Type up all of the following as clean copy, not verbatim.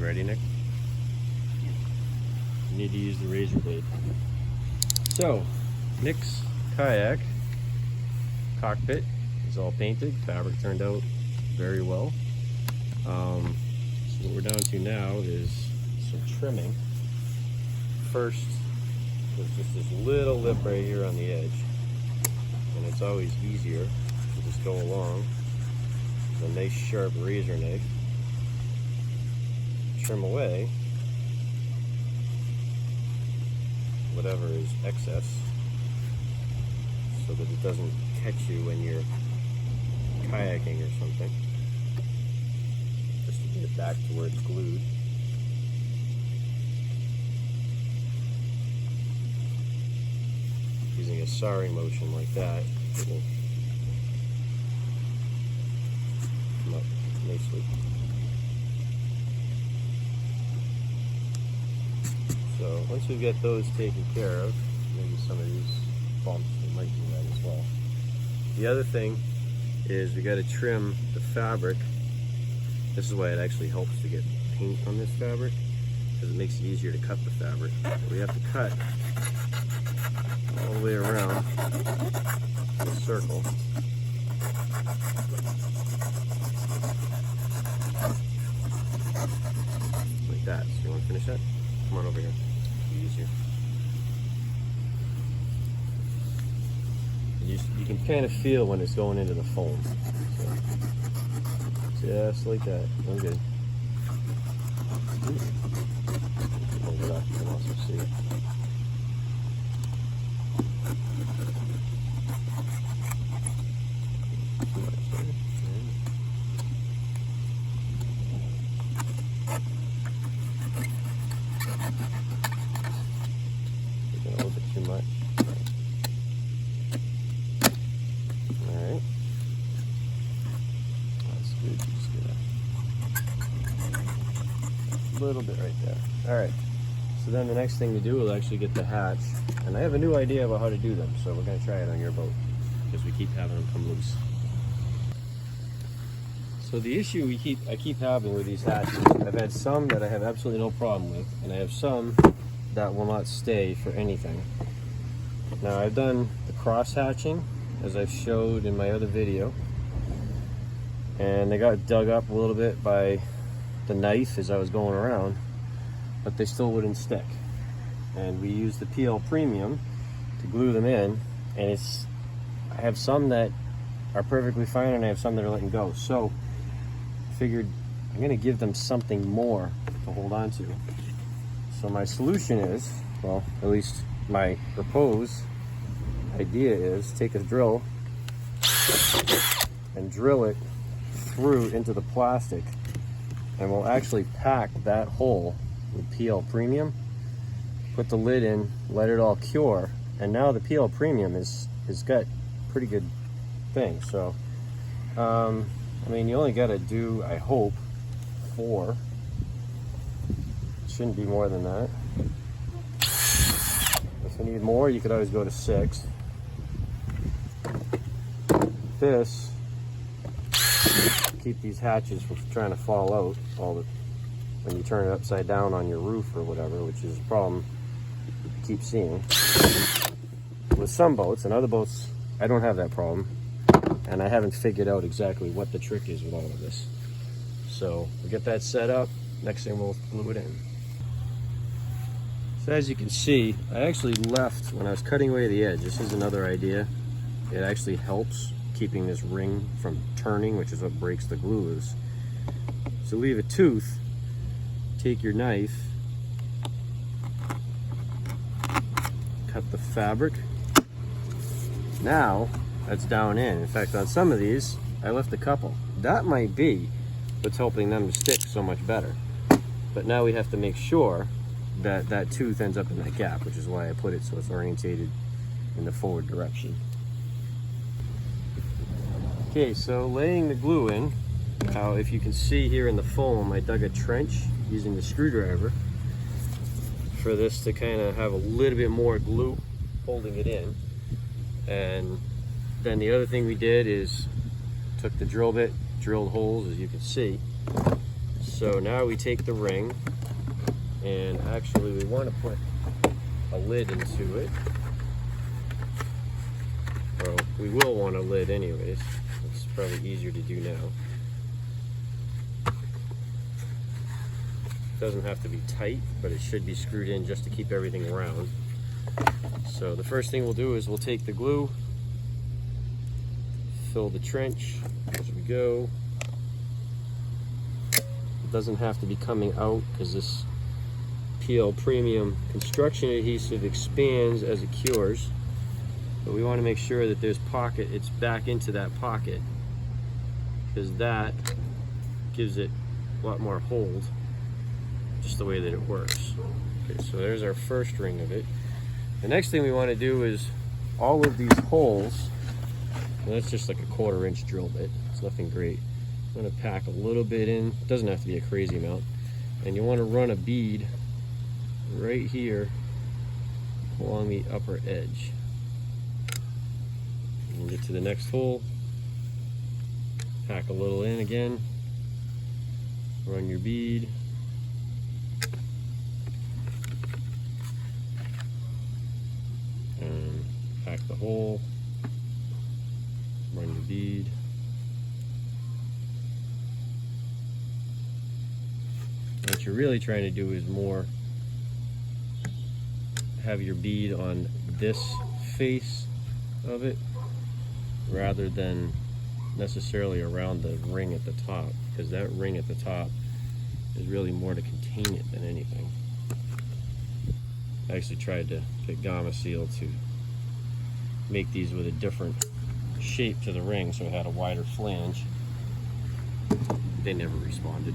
ready, Nick? You need to use the razor blade. So, Nick's kayak cockpit is all painted. Fabric turned out very well. So what we're down to now is some trimming. First, there's just this little lip right here on the edge, and it's always easier to just go along with a nice sharp razor knife, trim away whatever is excess so that it doesn't catch you when you're kayaking or something, just to get it back to where it's glued. Using a sawing motion like that, it will come up nicely. So once we get those taken care of, maybe some of these bumps, we might do that as well. The other thing is we got to trim the fabric. This is why it actually helps to get paint on this fabric, because it makes it easier to cut the fabric. But we have to cut all the way around the circle. Like that. So you want to finish that? Come on over here. It'll be easier. You can kind of feel when it's going into the foam. So, just like that. Okay. Hold it up. You can also see it. A little bit too much. Alright. That's good. Just get a little bit right there. Alright. So then the next thing to do will actually get the hatch. And I have a new idea about how to do them, so we're going to try it on your boat, because we keep having them come loose. So the issue I keep having with these hatches, I've had some that I have absolutely no problem with, and I have some that will not stay for anything. Now I've done the cross hatching, as I've showed in my other video, and they got dug up a little bit by the knife as I was going around, but they still wouldn't stick. And we used the PL Premium to glue them in, and I have some that are perfectly fine, and I have some that are letting go. So I figured I'm gonna give them something more to hold on to. So my solution is, well, at least my proposed idea is, take a drill and drill it through into the plastic, and we'll actually pack that hole with PL Premium, put the lid in, let it all cure, and now the PL Premium has got pretty good thing. So I mean, you only got to do, I hope, 4. Shouldn't be more than that. If you need more, you could always go to 6. This, keep these hatches from trying to fall out when you turn it upside down on your roof or whatever, which is a problem you keep seeing with some boats. And other boats, I don't have that problem, and I haven't figured out exactly what the trick is with all of this. So we'll get that set up. Next thing, we'll glue it in. So as you can see, I actually left, when I was cutting away the edge, this is another idea. It actually helps keeping this ring from turning, which is what breaks the glue loose. So leave a tooth, take your knife, cut the fabric. Now that's down in. In fact, on some of these, I left a couple. That might be what's helping them to stick so much better. But now we have to make sure that that tooth ends up in that gap, which is why I put it so it's orientated in the forward direction. Okay, so laying the glue in, if you can see here in the foam, I dug a trench using the screwdriver for this to kind of have a little bit more glue holding it in. And then the other thing we did is took the drill bit, drilled holes, as you can see, So now we take the ring, and actually we want to put a lid into it. Well, we will want a lid anyways. It's probably easier to do now. It doesn't have to be tight, but it should be screwed in just to keep everything round. So the first thing we'll do is we'll take the glue, fill the trench as we go. It doesn't have to be coming out because this PL Premium construction adhesive expands as it cures. But we want to make sure that there's pocket, it's back into that pocket, because that gives it a lot more hold, just the way that it works. Okay, so there's our first ring of it. The next thing we want to do is all of these holes, and that's just like a 1/4 inch drill bit, it's nothing great. I'm going to pack a little bit in, it doesn't have to be a crazy amount, and you want to run a bead right here along the upper edge. And get to the next hole, pack a little in again, run your bead, and pack the hole, run your bead, what you're really trying to do is more have your bead on this face of it rather than necessarily around the ring at the top, because that ring at the top is really more to contain it than anything. I actually tried to pick gama seal to make these with a different shape to the ring so it had a wider flange. They never responded.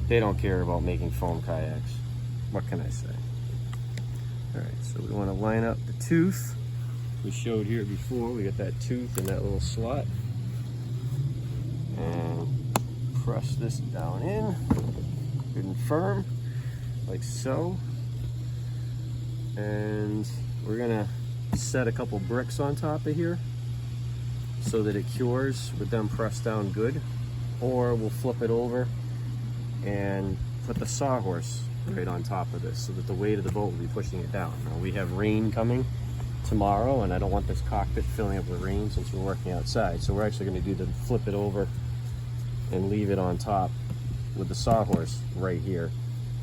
They don't care about making foam kayaks. What can I say? Alright, so we want to line up the tooth. We showed here before, we got that tooth in that little slot. And press this down in, good and firm, like so. And we're gonna set a couple bricks on top of here so that it cures with them pressed down good. Or we'll flip it over and put the sawhorse right on top of this so that the weight of the boat will be pushing it down. Now, we have rain coming tomorrow, and I don't want this cockpit filling up with rain since we're working outside. So we're actually going to do the flip it over and leave it on top with the sawhorse right here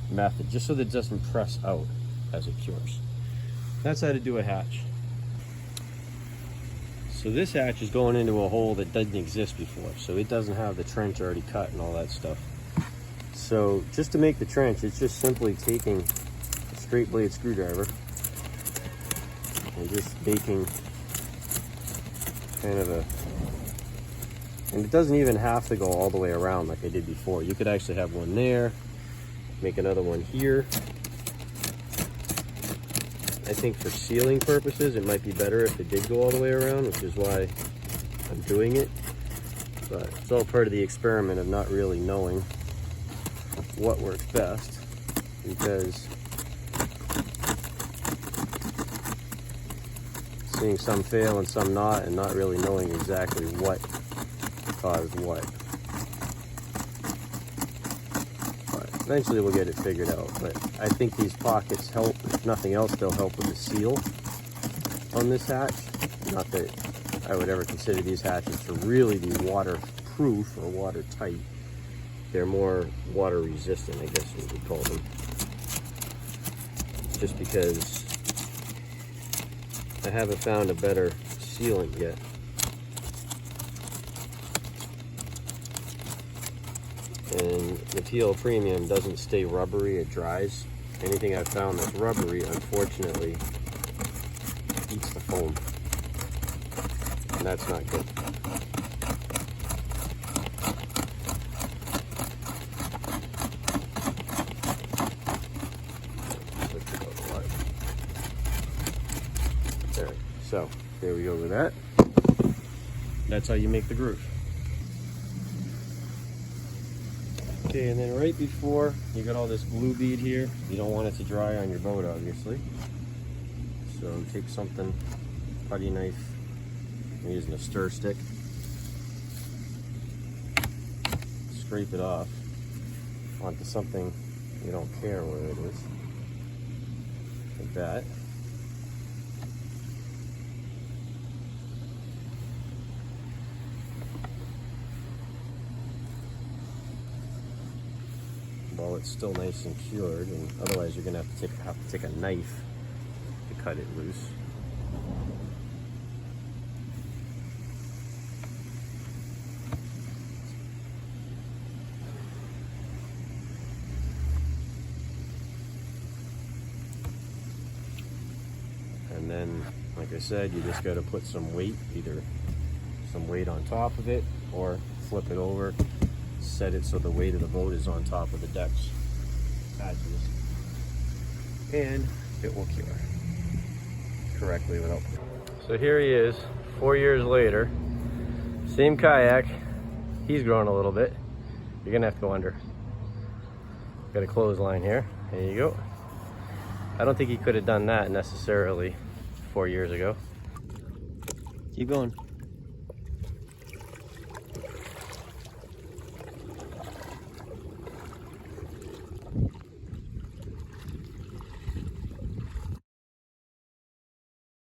method, just so that it doesn't press out as it cures. That's how to do a hatch. So this hatch is going into a hole that didn't exist before, so it doesn't have the trench already cut and all that stuff. So just to make the trench, it's just simply taking a straight blade screwdriver and just making kind of a, and it doesn't even have to go all the way around like I did before. You could actually have one there, make another one here. I think for sealing purposes, it might be better if it did go all the way around, which is why I'm doing it. But it's all part of the experiment of not really knowing what works best, because seeing some fail and some not, and not really knowing exactly what caused what. But eventually we'll get it figured out. But I think these pockets help. If nothing else, they'll help with the seal on this hatch. Not that I would ever consider these hatches to really be waterproof or watertight. They're more water resistant, I guess we would call them. Just because I haven't found a better sealant yet. And the PL Premium doesn't stay rubbery, it dries. Anything I've found that's rubbery, unfortunately, eats the foam. And that's not good. There. So, there we go with that. That's how you make the groove. Okay, and then right before, you got all this glue bead here. You don't want it to dry on your boat, obviously. So take something, putty knife. I'm using a stir stick. Scrape it off. onto something you don't care where it is. Like that. While it's still nice and cured, and otherwise you're gonna have to take a knife to cut it loose. And then, like I said, you just got to put some weight, either some weight on top of it or flip it over, set it so the weight of the boat is on top of the deck's hatches, and it will cure correctly without. So here he is, 4 years later, same kayak. He's grown a little bit. You're gonna have to go under. Got a clothesline here. There you go. I don't think he could have done that necessarily 4 years ago. Keep going.